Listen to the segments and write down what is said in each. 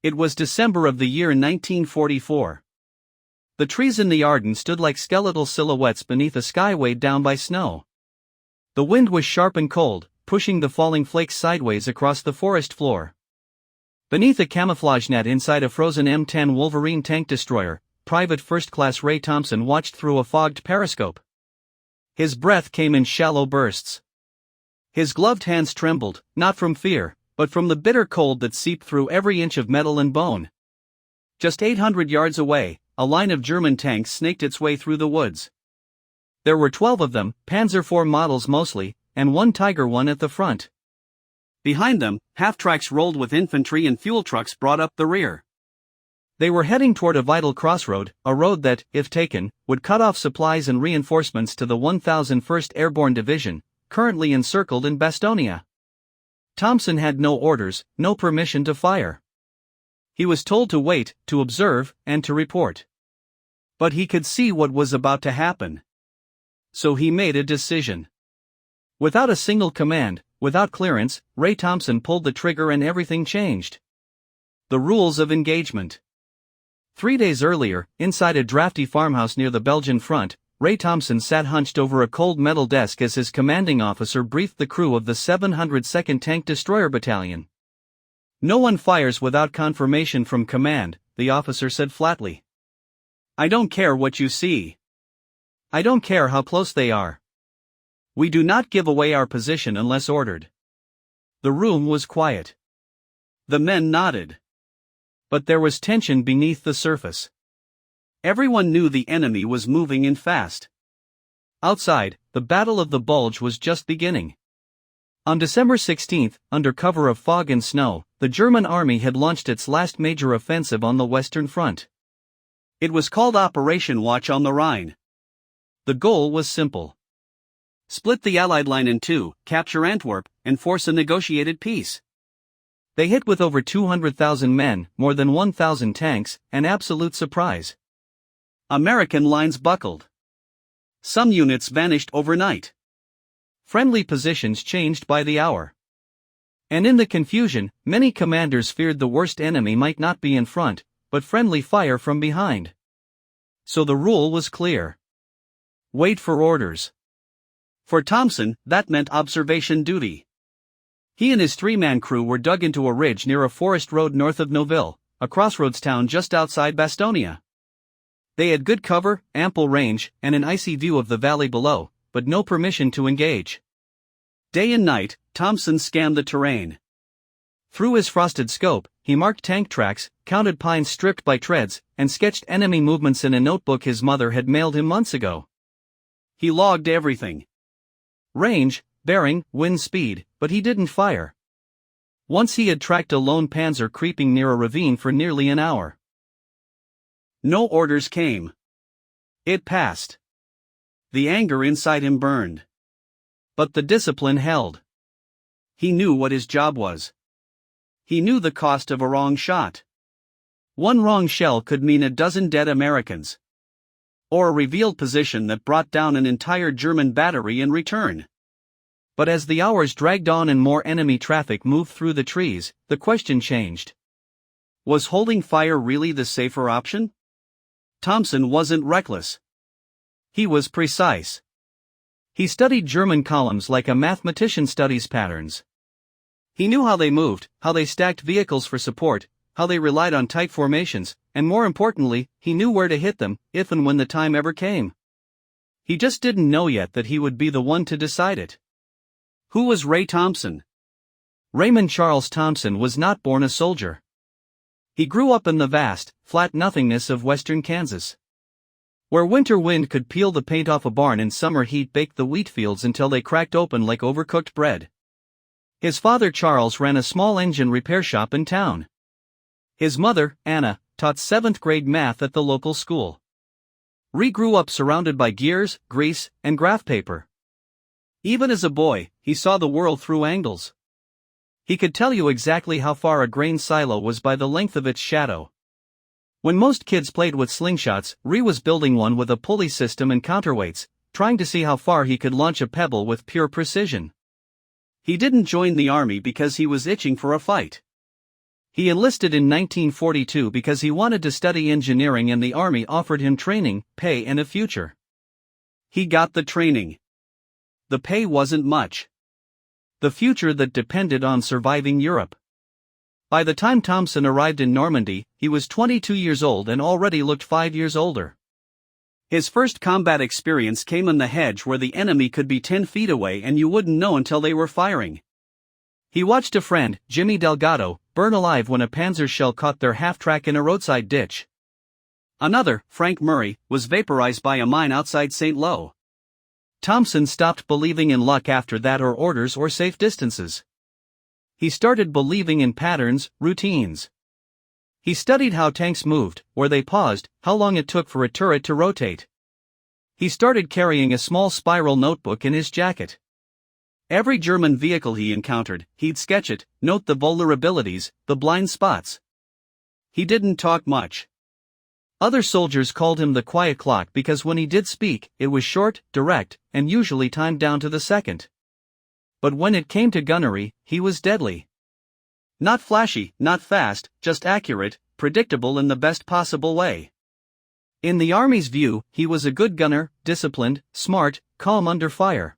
It was December of the year 1944. The trees in the Ardennes stood like skeletal silhouettes beneath a sky weighed down by snow. The wind was sharp and cold, pushing the falling flakes sideways across the forest floor. Beneath a camouflage net inside a frozen M10 Wolverine tank destroyer, Private First Class Ray Thompson watched through a fogged periscope. His breath came in shallow bursts. His gloved hands trembled, not from fear, but from the bitter cold that seeped through every inch of metal and bone. Just 800 yards away, a line of German tanks snaked its way through the woods. There were 12 of them, Panzer IV models mostly, and one Tiger one at the front. Behind them, half-tracks rolled with infantry and fuel trucks brought up the rear. They were heading toward a vital crossroad, a road that, if taken, would cut off supplies and reinforcements to the 1001st Airborne Division, currently encircled in Bastonia. Thompson had no orders, no permission to fire. He was told to wait, to observe, and to report. But he could see what was about to happen. So he made a decision. Without a single command, without clearance, Ray Thompson pulled the trigger and everything changed. The rules of engagement. 3 days earlier, inside a drafty farmhouse near the Belgian front, Ray Thompson sat hunched over a cold metal desk as his commanding officer briefed the crew of the 702nd Tank Destroyer Battalion. "No one fires without confirmation from command," the officer said flatly. "I don't care what you see. I don't care how close they are. We do not give away our position unless ordered." The room was quiet. The men nodded. But there was tension beneath the surface. Everyone knew the enemy was moving in fast. Outside, the Battle of the Bulge was just beginning. On December 16, under cover of fog and snow, the German army had launched its last major offensive on the Western Front. It was called Operation Watch on the Rhine. The goal was simple. Split the Allied line in two, capture Antwerp, and force a negotiated peace. They hit with over 200,000 men, more than 1,000 tanks, an absolute surprise. American lines buckled. Some units vanished overnight. Friendly positions changed by the hour. And in the confusion, many commanders feared the worst enemy might not be in front, but friendly fire from behind. So the rule was clear. Wait for orders. For Thompson, that meant observation duty. He and his three-man crew were dug into a ridge near a forest road north of Noville, a crossroads town just outside Bastonia. They had good cover, ample range, and an icy view of the valley below, but no permission to engage. Day and night, Thompson scanned the terrain. Through his frosted scope, he marked tank tracks, counted pines stripped by treads, and sketched enemy movements in a notebook his mother had mailed him months ago. He logged everything. Range, bearing, wind speed, but he didn't fire. Once he had tracked a lone panzer creeping near a ravine for nearly an hour. No orders came. It passed. The anger inside him burned. But the discipline held. He knew what his job was. He knew the cost of a wrong shot. One wrong shell could mean a dozen dead Americans. Or a revealed position that brought down an entire German battery in return. But as the hours dragged on and more enemy traffic moved through the trees, the question changed. Was holding fire really the safer option? Thompson wasn't reckless. He was precise. He studied German columns like a mathematician studies patterns. He knew how they moved, how they stacked vehicles for support, how they relied on tight formations, and more importantly, he knew where to hit them, if and when the time ever came. He just didn't know yet that he would be the one to decide it. Who was Ray Thompson? Raymond Charles Thompson was not born a soldier. He grew up in the vast, flat nothingness of western Kansas. Where winter wind could peel the paint off a barn and summer heat baked the wheat fields until they cracked open like overcooked bread. His father Charles ran a small engine repair shop in town. His mother, Anna, taught 7th grade math at the local school. Ray grew up surrounded by gears, grease, and graph paper. Even as a boy, he saw the world through angles. He could tell you exactly how far a grain silo was by the length of its shadow. When most kids played with slingshots, Ray was building one with a pulley system and counterweights, trying to see how far he could launch a pebble with pure precision. He didn't join the army because he was itching for a fight. He enlisted in 1942 because he wanted to study engineering and the army offered him training, pay and a future. He got the training. The pay wasn't much. The future that depended on surviving Europe. By the time Thompson arrived in Normandy, he was 22 years old and already looked 5 years older. His first combat experience came in the hedge where the enemy could be 10 feet away and you wouldn't know until they were firing. He watched a friend, Jimmy Delgado, burn alive when a Panzer shell caught their half-track in a roadside ditch. Another, Frank Murray, was vaporized by a mine outside St. Lo. Thompson stopped believing in luck after that or orders or safe distances. He started believing in patterns, routines. He studied how tanks moved, where they paused, how long it took for a turret to rotate. He started carrying a small spiral notebook in his jacket. Every German vehicle he encountered, he'd sketch it, note the vulnerabilities, the blind spots. He didn't talk much. Other soldiers called him the quiet clock because when he did speak, it was short, direct, and usually timed down to the second. But when it came to gunnery, he was deadly. Not flashy, not fast, just accurate, predictable in the best possible way. In the Army's view, he was a good gunner, disciplined, smart, calm under fire.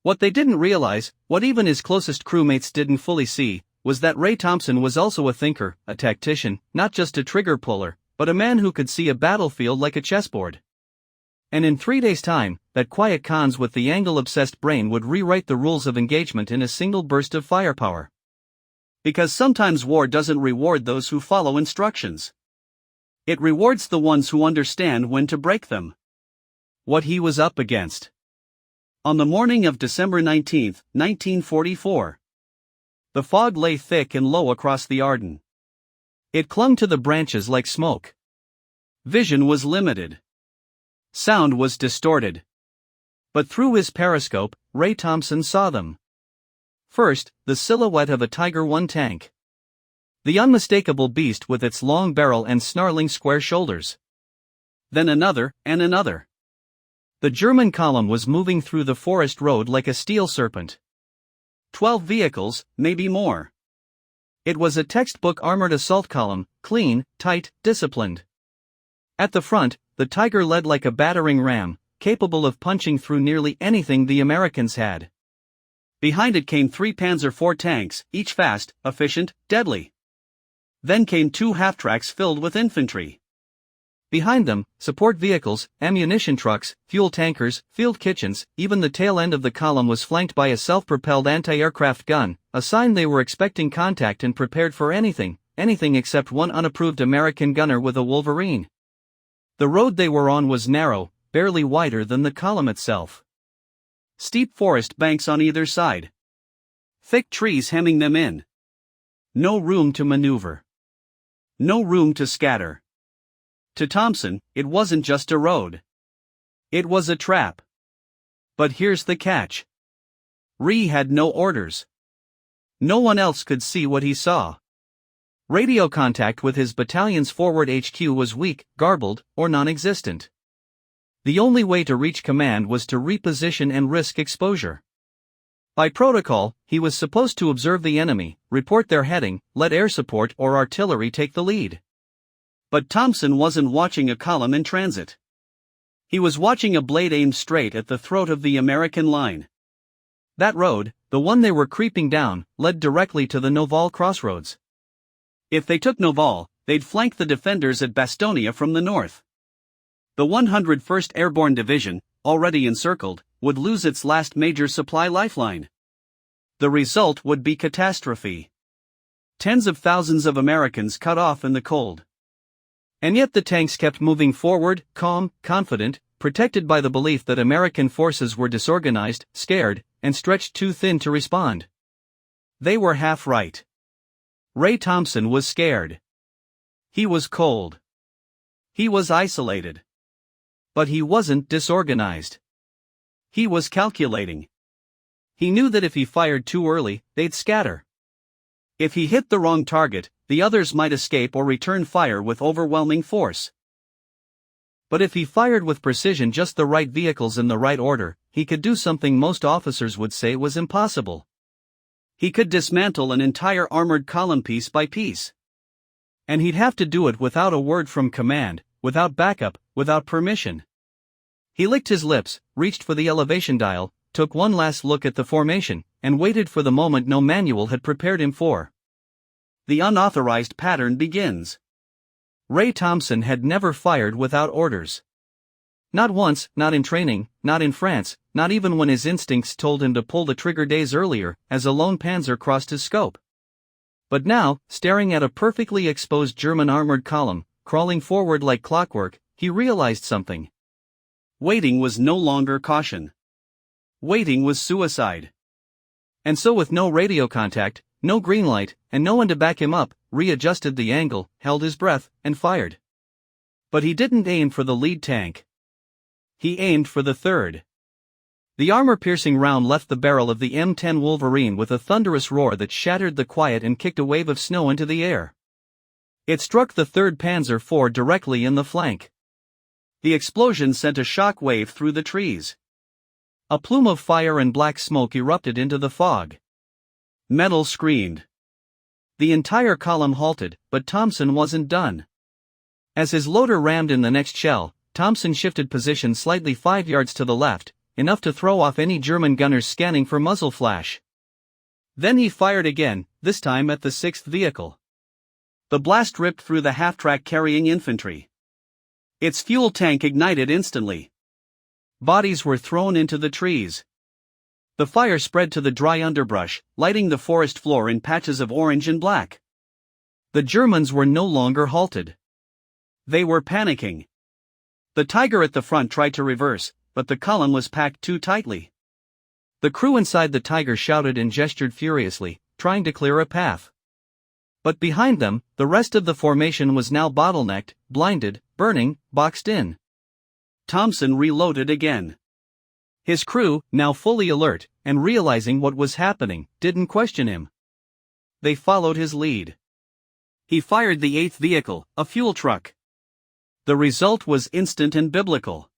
What they didn't realize, what even his closest crewmates didn't fully see, was that Ray Thompson was also a thinker, a tactician, not just a trigger puller, but a man who could see a battlefield like a chessboard. And in 3 days' time, that quiet Cons with the angle-obsessed brain would rewrite the rules of engagement in a single burst of firepower. Because sometimes war doesn't reward those who follow instructions. It rewards the ones who understand when to break them. What he was up against. On the morning of December 19, 1944. The fog lay thick and low across the Ardennes. It clung to the branches like smoke. Vision was limited. Sound was distorted. But through his periscope, Ray Thompson saw them. First, the silhouette of a Tiger I tank. The unmistakable beast with its long barrel and snarling square shoulders. Then another, and another. The German column was moving through the forest road like a steel serpent. 12 vehicles, maybe more. It was a textbook armored assault column, clean, tight, disciplined. At the front, the Tiger led like a battering ram, capable of punching through nearly anything the Americans had. Behind it came 3 Panzer IV tanks, each fast, efficient, deadly. Then came 2 half-tracks filled with infantry. Behind them, support vehicles, ammunition trucks, fuel tankers, field kitchens, even the tail end of the column was flanked by a self-propelled anti-aircraft gun, a sign they were expecting contact and prepared for anything except one unapproved American gunner with a Wolverine. The road they were on was narrow, barely wider than the column itself. Steep forest banks on either side. Thick trees hemming them in. No room to maneuver. No room to scatter. To Thompson, it wasn't just a road. It was a trap. But here's the catch. Ree had no orders. No one else could see what he saw. Radio contact with his battalion's forward HQ was weak, garbled, or non-existent. The only way to reach command was to reposition and risk exposure. By protocol, he was supposed to observe the enemy, report their heading, let air support or artillery take the lead. But Thompson wasn't watching a column in transit. He was watching a blade aimed straight at the throat of the American line. That road, the one they were creeping down, led directly to the Noval crossroads. If they took Noval, they'd flank the defenders at Bastonia from the north. The 101st Airborne Division, already encircled, would lose its last major supply lifeline. The result would be catastrophe. Tens of thousands of Americans cut off in the cold. And yet the tanks kept moving forward, calm, confident, protected by the belief that American forces were disorganized, scared, and stretched too thin to respond. They were half right. Ray Thompson was scared. He was cold. He was isolated. But he wasn't disorganized. He was calculating. He knew that if he fired too early, they'd scatter. If he hit the wrong target, the others might escape or return fire with overwhelming force. But if he fired with precision just the right vehicles in the right order, he could do something most officers would say was impossible. He could dismantle an entire armored column piece by piece. And he'd have to do it without a word from command, without backup, without permission. He licked his lips, reached for the elevation dial, took one last look at the formation, and waited for the moment no manual had prepared him for. The unauthorized pattern begins. Ray Thompson had never fired without orders. Not once, not in training, not in France, not even when his instincts told him to pull the trigger days earlier, as a lone Panzer crossed his scope. But now, staring at a perfectly exposed German armored column, crawling forward like clockwork, he realized something. Waiting was no longer caution. Waiting was suicide. And so, with no radio contact, no green light, and no one to back him up, readjusted the angle, held his breath, and fired. But he didn't aim for the lead tank. He aimed for the third. The armor-piercing round left the barrel of the M10 Wolverine with a thunderous roar that shattered the quiet and kicked a wave of snow into the air. It struck the 3rd Panzer IV directly in the flank. The explosion sent a shock wave through the trees. A plume of fire and black smoke erupted into the fog. Metal screamed. The entire column halted, but Thompson wasn't done. As his loader rammed in the next shell, Thompson shifted position slightly 5 yards to the left, enough to throw off any German gunners scanning for muzzle flash. Then he fired again, this time at the 6th vehicle. The blast ripped through the half-track carrying infantry. Its fuel tank ignited instantly. Bodies were thrown into the trees. The fire spread to the dry underbrush, lighting the forest floor in patches of orange and black. The Germans were no longer halted. They were panicking. The Tiger at the front tried to reverse, but the column was packed too tightly. The crew inside the Tiger shouted and gestured furiously, trying to clear a path. But behind them, the rest of the formation was now bottlenecked, blinded, burning, boxed in. Thompson reloaded again. His crew, now fully alert, and realizing what was happening, didn't question him. They followed his lead. He fired the 8th vehicle, a fuel truck. The result was instant and biblical.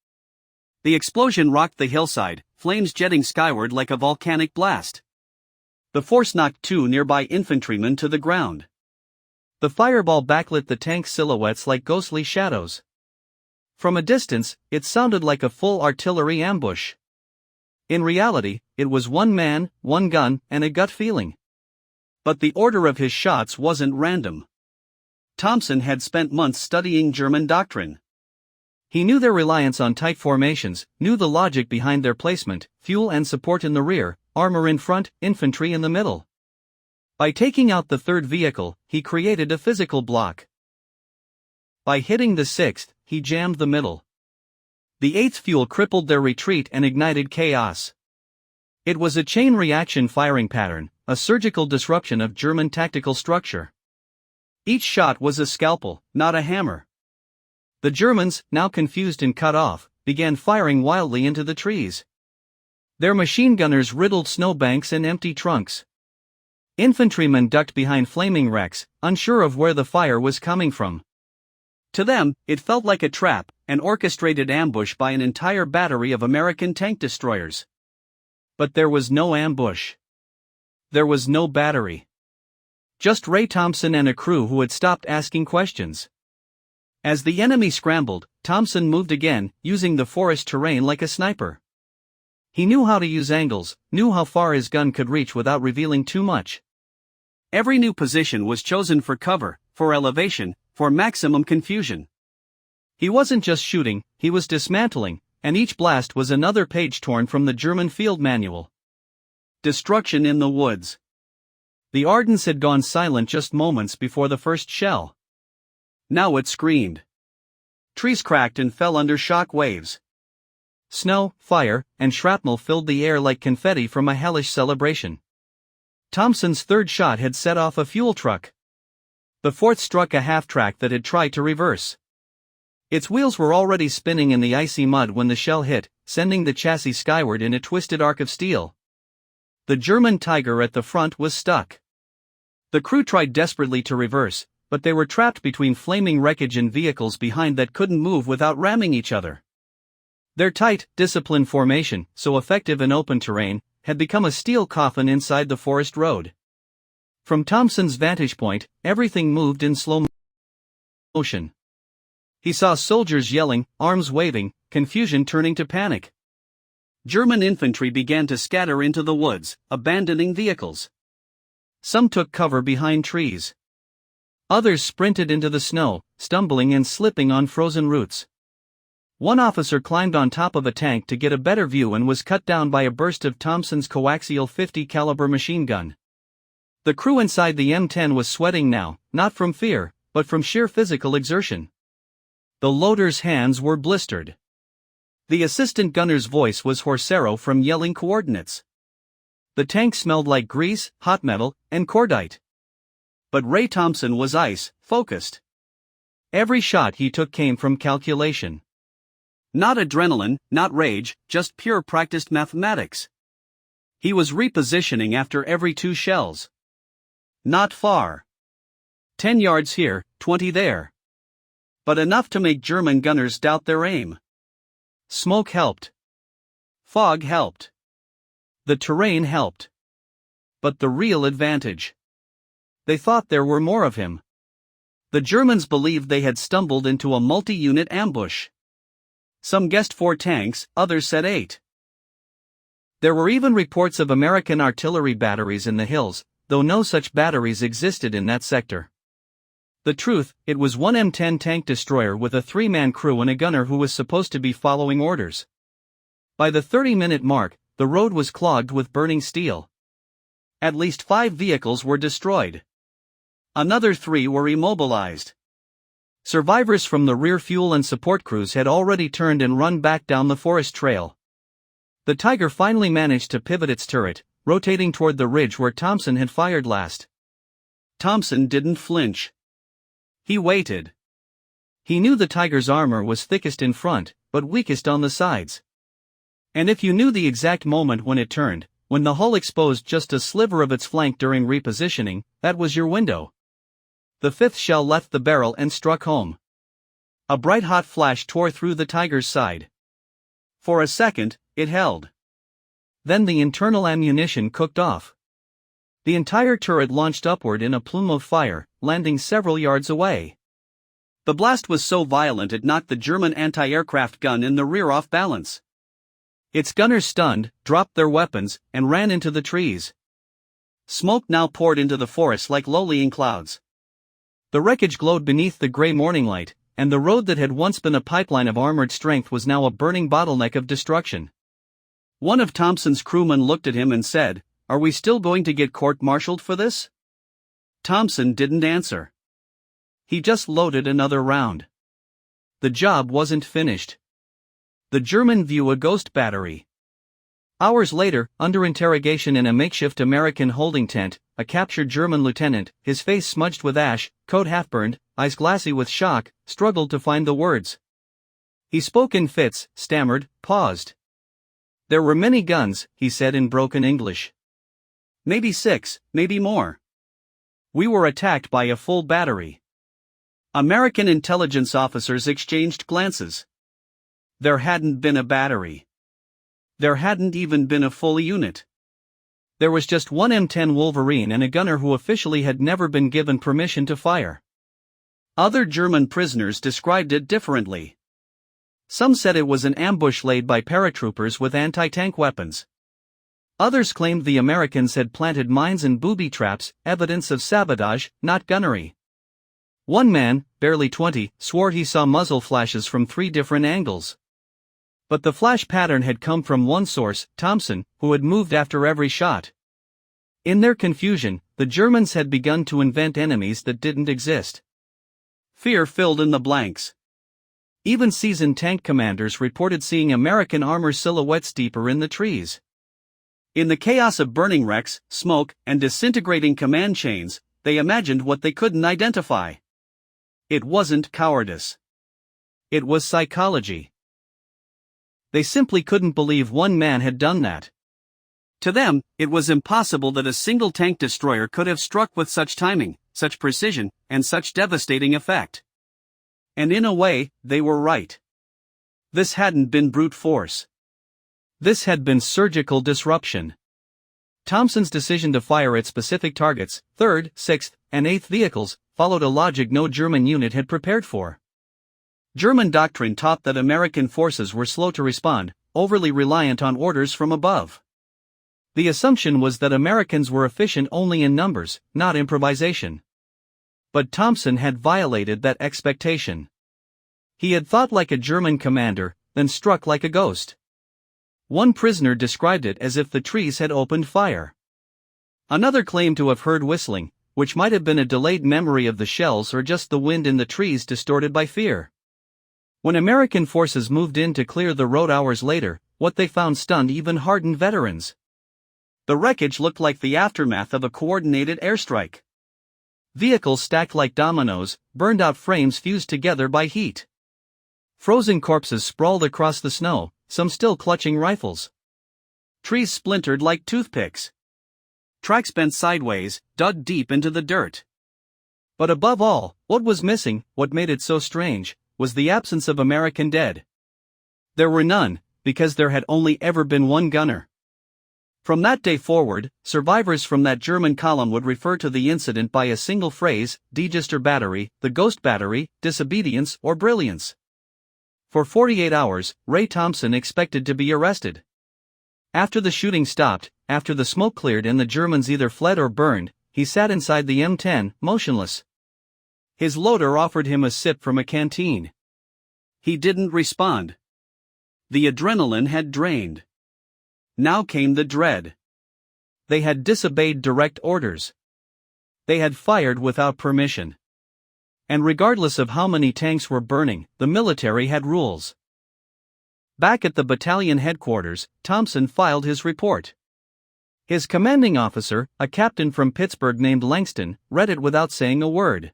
The explosion rocked the hillside, flames jetting skyward like a volcanic blast. The force knocked 2 nearby infantrymen to the ground. The fireball backlit the tank's silhouettes like ghostly shadows. From a distance, it sounded like a full artillery ambush. In reality, it was one man, one gun, and a gut feeling. But the order of his shots wasn't random. Thompson had spent months studying German doctrine. He knew their reliance on tight formations, knew the logic behind their placement, fuel and support in the rear, armor in front, infantry in the middle. By taking out the 3rd vehicle, he created a physical block. By hitting the 6th, he jammed the middle. The 8th fuel crippled their retreat and ignited chaos. It was a chain reaction firing pattern, a surgical disruption of German tactical structure. Each shot was a scalpel, not a hammer. The Germans, now confused and cut off, began firing wildly into the trees. Their machine gunners riddled snowbanks and empty trunks. Infantrymen ducked behind flaming wrecks, unsure of where the fire was coming from. To them, it felt like a trap, an orchestrated ambush by an entire battery of American tank destroyers. But there was no ambush. There was no battery. Just Ray Thompson and a crew who had stopped asking questions. As the enemy scrambled, Thompson moved again, using the forest terrain like a sniper. He knew how to use angles, knew how far his gun could reach without revealing too much. Every new position was chosen for cover, for elevation, for maximum confusion. He wasn't just shooting, he was dismantling, and each blast was another page torn from the German field manual. Destruction in the woods. The Ardents had gone silent just moments before the first shell. Now it screamed. Trees cracked and fell under shock waves. Snow, fire, and shrapnel filled the air like confetti from a hellish celebration. Thompson's 3rd shot had set off a fuel truck. The 4th struck a half-track that had tried to reverse. Its wheels were already spinning in the icy mud when the shell hit, sending the chassis skyward in a twisted arc of steel. The German Tiger at the front was stuck. The crew tried desperately to reverse, but they were trapped between flaming wreckage and vehicles behind that couldn't move without ramming each other. Their tight, disciplined formation, so effective in open terrain, had become a steel coffin inside the forest road. From Thompson's vantage point, everything moved in slow motion. He saw soldiers yelling, arms waving, confusion turning to panic. German infantry began to scatter into the woods, abandoning vehicles. Some took cover behind trees. Others sprinted into the snow, stumbling and slipping on frozen roots. One officer climbed on top of a tank to get a better view and was cut down by a burst of Thompson's coaxial 50 caliber machine gun. The crew inside the M10 was sweating now, not from fear, but from sheer physical exertion. The loader's hands were blistered. The assistant gunner's voice was hoarse from yelling coordinates. The tank smelled like grease, hot metal, and cordite. But Ray Thompson was focused. Every shot he took came from calculation. Not adrenaline, not rage, just pure practiced mathematics. He was repositioning after every 2 shells. Not far. 10 yards here, 20 there. But enough to make German gunners doubt their aim. Smoke helped. Fog helped. The terrain helped. But the real advantage. They thought there were more of him. The Germans believed they had stumbled into a multi-unit ambush. Some guessed 4 tanks, others said 8. There were even reports of American artillery batteries in the hills, though no such batteries existed in that sector. The truth, it was one M10 tank destroyer with a 3-man crew and a gunner who was supposed to be following orders. By the 30-minute mark, the road was clogged with burning steel. At least 5 vehicles were destroyed. Another 3 were immobilized. Survivors from the rear fuel and support crews had already turned and run back down the forest trail. The Tiger finally managed to pivot its turret, rotating toward the ridge where Thompson had fired last. Thompson didn't flinch. He waited. He knew the Tiger's armor was thickest in front, but weakest on the sides. And if you knew the exact moment when it turned, when the hull exposed just a sliver of its flank during repositioning, that was your window. The 5th shell left the barrel and struck home. A bright hot flash tore through the Tiger's side. For a second, it held. Then the internal ammunition cooked off. The entire turret launched upward in a plume of fire, landing several yards away. The blast was so violent it knocked the German anti-aircraft gun in the rear off balance. Its gunners stunned, dropped their weapons, and ran into the trees. Smoke now poured into the forest like lowlying clouds. The wreckage glowed beneath the gray morning light, and the road that had once been a pipeline of armored strength was now a burning bottleneck of destruction. One of Thompson's crewmen looked at him and said, "Are we still going to get court-martialed for this?" Thompson didn't answer. He just loaded another round. The job wasn't finished. The German view a ghost battery. Hours later, under interrogation in a makeshift American holding tent, a captured German lieutenant, his face smudged with ash, coat half-burned, eyes glassy with shock, struggled to find the words. He spoke in fits, stammered, paused. "There were many guns," he said in broken English. "Maybe 6, maybe more. We were attacked by a full battery." American intelligence officers exchanged glances. There hadn't been a battery. There hadn't even been a full unit. There was just one M10 Wolverine and a gunner who officially had never been given permission to fire. Other German prisoners described it differently. Some said it was an ambush laid by paratroopers with anti-tank weapons. Others claimed the Americans had planted mines and booby traps, evidence of sabotage, not gunnery. One man, barely 20, swore he saw muzzle flashes from 3 different angles. But the flash pattern had come from one source, Thompson, who had moved after every shot. In their confusion, the Germans had begun to invent enemies that didn't exist. Fear filled in the blanks. Even seasoned tank commanders reported seeing American armor silhouettes deeper in the trees. In the chaos of burning wrecks, smoke, and disintegrating command chains, they imagined what they couldn't identify. It wasn't cowardice. It was psychology. They simply couldn't believe one man had done that. To them, it was impossible that a single tank destroyer could have struck with such timing, such precision, and such devastating effect. And in a way, they were right. This hadn't been brute force. This had been surgical disruption. Thompson's decision to fire at specific targets, 3rd, 6th, and 8th vehicles, followed a logic no German unit had prepared for. German doctrine taught that American forces were slow to respond, overly reliant on orders from above. The assumption was that Americans were efficient only in numbers, not improvisation. But Thompson had violated that expectation. He had thought like a German commander, then struck like a ghost. One prisoner described it as if the trees had opened fire. Another claimed to have heard whistling, which might have been a delayed memory of the shells or just the wind in the trees distorted by fear. When American forces moved in to clear the road hours later, what they found stunned even hardened veterans. The wreckage looked like the aftermath of a coordinated airstrike. Vehicles stacked like dominoes, burned out frames fused together by heat. Frozen corpses sprawled across the snow, some still clutching rifles. Trees splintered like toothpicks. Tracks bent sideways, dug deep into the dirt. But above all, what was missing, what made it so strange, was the absence of American dead. There were none, because there had only ever been one gunner. From that day forward, survivors from that German column would refer to the incident by a single phrase: Degister battery, the ghost battery, disobedience, or brilliance. For 48 hours, Ray Thompson expected to be arrested. After the shooting stopped, after the smoke cleared and the Germans either fled or burned, he sat inside the M10, motionless. His loader offered him a sip from a canteen. He didn't respond. The adrenaline had drained. Now came the dread. They had disobeyed direct orders. They had fired without permission. And regardless of how many tanks were burning, the military had rules. Back at the battalion headquarters, Thompson filed his report. His commanding officer, a captain from Pittsburgh named Langston, read it without saying a word.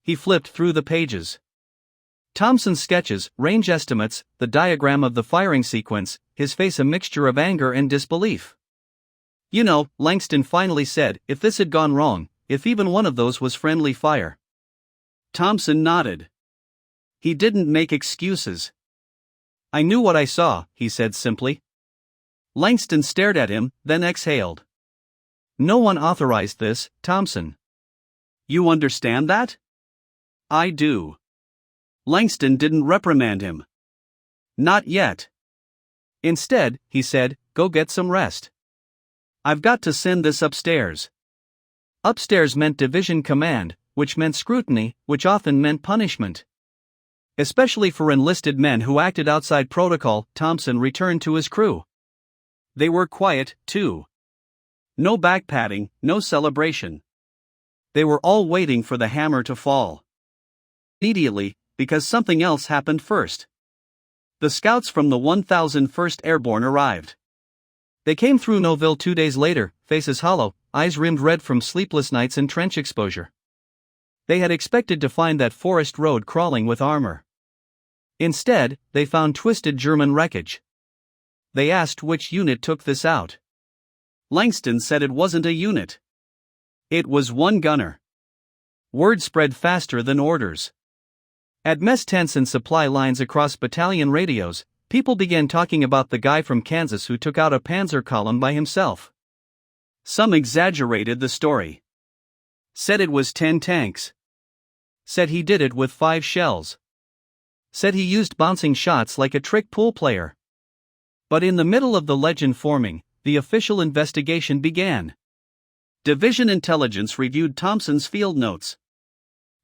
He flipped through the pages. Thompson's sketches, range estimates, the diagram of the firing sequence, his face a mixture of anger and disbelief. "You know," Langston finally said, "if this had gone wrong, if even one of those was friendly fire." Thompson nodded. He didn't make excuses. "I knew what I saw," he said simply. Langston stared at him, then exhaled. "No one authorized this, Thompson. You understand that?" "I do." Langston didn't reprimand him. "Not yet." Instead, he said, "Go get some rest. I've got to send this upstairs." Upstairs meant division command, which meant scrutiny, which often meant punishment. Especially for enlisted men who acted outside protocol. Thompson returned to his crew. They were quiet, too. No backpatting, no celebration. They were all waiting for the hammer to fall. Immediately, because something else happened first. The scouts from the 1001st Airborne arrived. They came through Noville 2 days later, faces hollow, eyes rimmed red from sleepless nights and trench exposure. They had expected to find that forest road crawling with armor. Instead, they found twisted German wreckage. They asked which unit took this out. Langston said it wasn't a unit. It was one gunner. Word spread faster than orders. At mess tents and supply lines across battalion radios, people began talking about the guy from Kansas who took out a Panzer column by himself. Some exaggerated the story. Said it was 10 tanks. Said he did it with 5 shells. Said he used bouncing shots like a trick pool player. But in the middle of the legend forming, the official investigation began. Division Intelligence reviewed Thompson's field notes.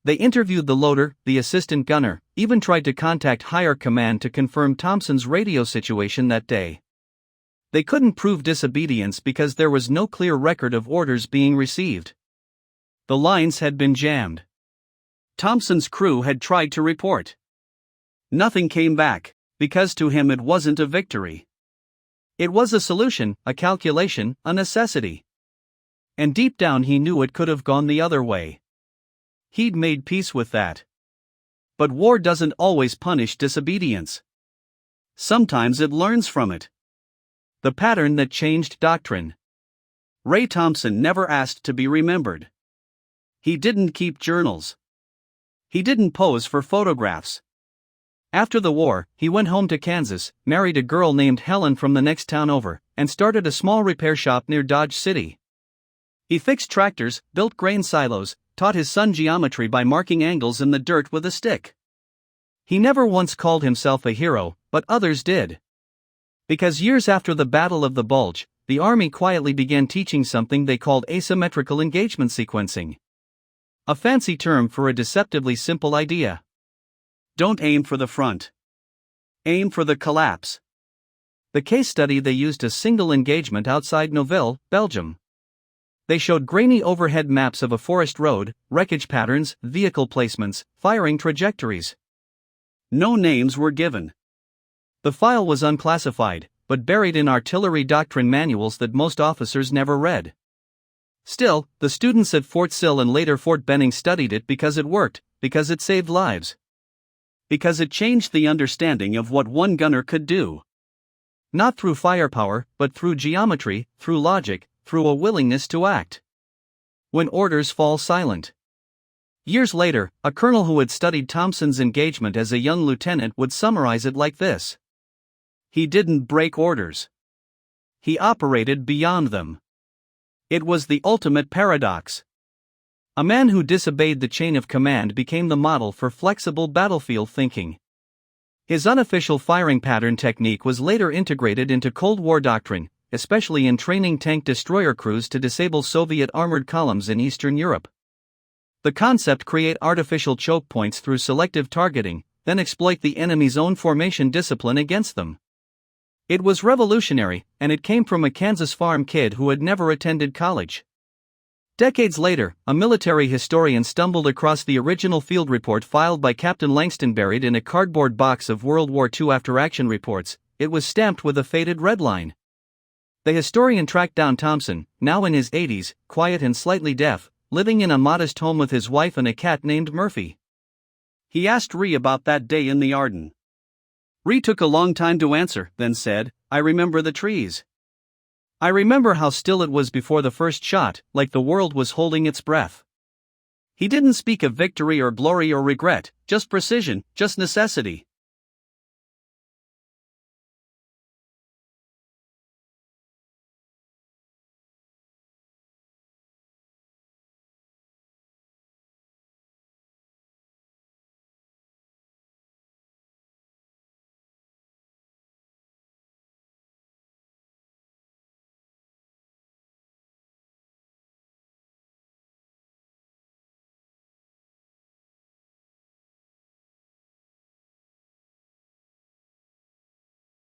They interviewed the loader, the assistant gunner, even tried to contact higher command to confirm Thompson's radio situation that day. They couldn't prove disobedience because there was no clear record of orders being received. The lines had been jammed. Thompson's crew had tried to report. Nothing came back, because to him it wasn't a victory. It was a solution, a calculation, a necessity. And deep down he knew it could have gone the other way. He'd made peace with that. But war doesn't always punish disobedience. Sometimes it learns from it. The pattern that changed doctrine. Ray Thompson never asked to be remembered. He didn't keep journals. He didn't pose for photographs. After the war, he went home to Kansas, married a girl named Helen from the next town over, and started a small repair shop near Dodge City. He fixed tractors, built grain silos, taught his son geometry by marking angles in the dirt with a stick. He never once called himself a hero, but others did. Because years after the Battle of the Bulge, the Army quietly began teaching something they called asymmetrical engagement sequencing. A fancy term for a deceptively simple idea. Don't aim for the front. Aim for the collapse. The case study they used a single engagement outside Nouvelle, Belgium. They showed grainy overhead maps of a forest road, wreckage patterns, vehicle placements, firing trajectories. No names were given. The file was unclassified, but buried in artillery doctrine manuals that most officers never read. Still, the students at Fort Sill and later Fort Benning studied it because it worked, because it saved lives. Because it changed the understanding of what one gunner could do. Not through firepower, but through geometry, through logic, through a willingness to act. When orders fall silent. Years later, a colonel who had studied Thompson's engagement as a young lieutenant would summarize it like this. He didn't break orders. He operated beyond them. It was the ultimate paradox. A man who disobeyed the chain of command became the model for flexible battlefield thinking. His unofficial firing pattern technique was later integrated into Cold War doctrine, especially in training tank destroyer crews to disable Soviet armored columns in Eastern Europe. The concept create artificial choke points through selective targeting, then exploit the enemy's own formation discipline against them. It was revolutionary, and it came from a Kansas farm kid who had never attended college. Decades later, a military historian stumbled across the original field report filed by Captain Langston buried in a cardboard box of World War II after-action reports. It was stamped with a faded red line. The historian tracked down Thompson, now in his 80s, quiet and slightly deaf, living in a modest home with his wife and a cat named Murphy. He asked Ree about that day in the Ardennes. Ree took a long time to answer, then said, "I remember the trees. I remember how still it was before the first shot, like the world was holding its breath." He didn't speak of victory or glory or regret, just precision, just necessity.